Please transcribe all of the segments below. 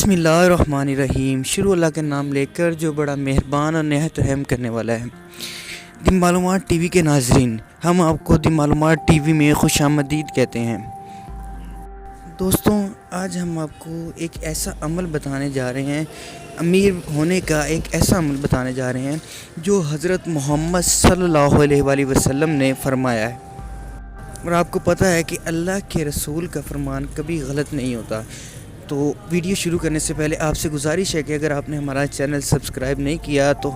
बिस्मिल्लाहिर्रहमानिर्रहीम। शुरू अल्लाह के नाम लेकर जो बड़ा मेहरबान और नहायत रहम करने वाला है। दी मालूमात टीवी के नाजरीन, हम आपको दी मालूमात टीवी में खुशामदीद कहते हैं। दोस्तों, आज हम आपको एक ऐसा अमल बताने जा रहे हैं, अमीर होने का एक ऐसा अमल बताने जा रहे हैं जो हज़रत मोहम्मद सल्लल्लाहु अलैहि वसल्लम ने फरमाया है। और आपको पता है कि अल्लाह के रसूल का फरमान कभी गलत नहीं होता। तो वीडियो शुरू करने से पहले आपसे गुजारिश है कि अगर आपने हमारा चैनल सब्सक्राइब नहीं किया तो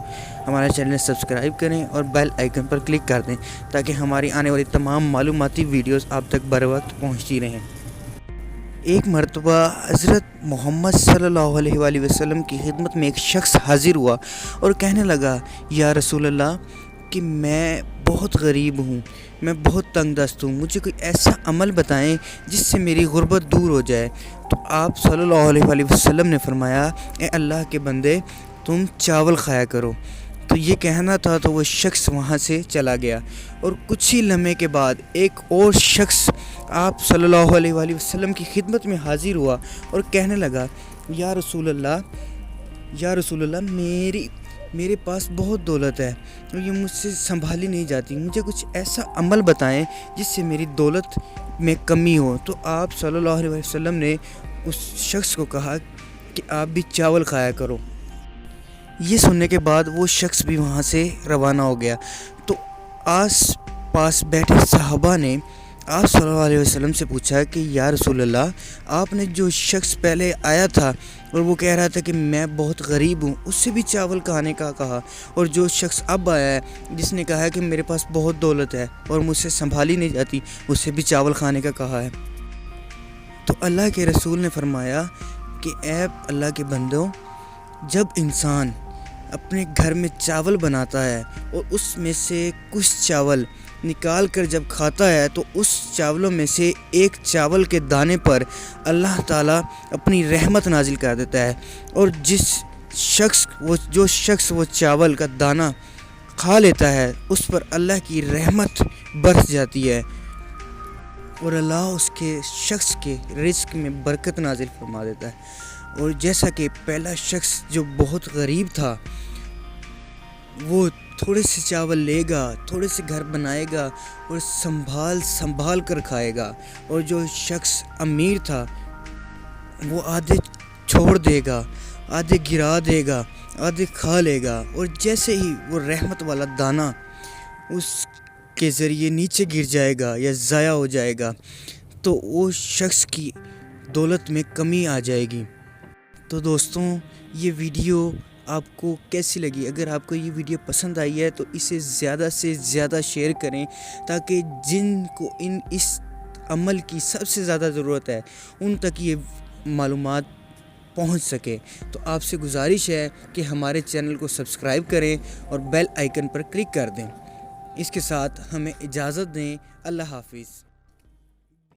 हमारा चैनल सब्सक्राइब करें और बेल आइकन पर क्लिक कर दें ताकि हमारी आने वाली तमाम मालूमाती वीडियोस आप तक बर वक्त पहुँचती रहें। एक मरतबा हज़रत मोहम्मद सल्लल्लाहु अलैहि वसल्लम की खिदमत में एक शख्स हाज़िर हुआ और कहने लगा, या रसूल अल्लाह कि मैं बहुत गरीब हूँ, मैं बहुत तंग दस्त हूँ, मुझे कोई ऐसा अमल बताएं जिससे मेरी गुर्बत दूर हो जाए। तो आप सल्लल्लाहु अलैहि वसल्लम ने फरमाया, ए अल्लाह के बंदे, तुम चावल खाया करो। तो ये कहना था तो वो शख्स वहाँ से चला गया और कुछ ही लम्हे के बाद एक और शख्स आप सल्लल्लाहु अलैहि वसल्लम की खिदमत में हाज़िर हुआ और कहने लगा, या रसूल अल्लाह मेरे पास बहुत दौलत है और ये मुझसे संभाली नहीं जाती, मुझे कुछ ऐसा अमल बताएं जिससे मेरी दौलत में कमी हो। तो आप सल्लल्लाहु अलैहि वसल्लम ने उस शख्स को कहा कि आप भी चावल खाया करो। ये सुनने के बाद वो शख्स भी वहाँ से रवाना हो गया। तो आस पास बैठे सहाबा ने आप सल्लल्लाहु अलैहि वसल्लम से पूछा कि या रसूल अल्लाह, आपने जो शख्स पहले आया था और वो कह रहा था कि मैं बहुत गरीब हूँ, उससे भी चावल खाने का कहा, और जो शख्स अब आया है जिसने कहा है कि मेरे पास बहुत दौलत है और मुझसे संभाली नहीं जाती, उससे भी चावल खाने का कहा है। तो अल्लाह के रसूल ने फरमाया कि ऐ अल्लाह के बंदों, जब इंसान अपने घर में चावल बनाता है और उसमें से कुछ चावल निकाल कर जब खाता है तो उस चावलों में से एक चावल के दाने पर अल्लाह ताला अपनी रहमत नाजिल कर देता है, और जो शख्स वो चावल का दाना खा लेता है उस पर अल्लाह की रहमत बरस जाती है और अल्लाह उसके शख्स के रिज़्क में बरकत नाजिल फरमा देता है। और जैसा कि पहला शख्स जो बहुत गरीब था वो थोड़े से चावल लेगा, थोड़े से घर बनाएगा और संभाल कर खाएगा, और जो शख्स अमीर था वो आधे छोड़ देगा, आधे गिरा देगा, आधे खा लेगा, और जैसे ही वो रहमत वाला दाना उसके ज़रिए नीचे गिर जाएगा या ज़ाया हो जाएगा तो वो शख्स की दौलत में कमी आ जाएगी। तो दोस्तों, ये वीडियो आपको कैसी लगी? अगर आपको ये वीडियो पसंद आई है तो इसे ज़्यादा से ज़्यादा शेयर करें ताकि जिनको इस अमल की सबसे ज़्यादा ज़रूरत है उन तक ये मालूमात पहुंच सके। तो आपसे गुजारिश है कि हमारे चैनल को सब्सक्राइब करें और बेल आइकन पर क्लिक कर दें। इसके साथ हमें इजाज़त दें। अल्लाह हाफिज़।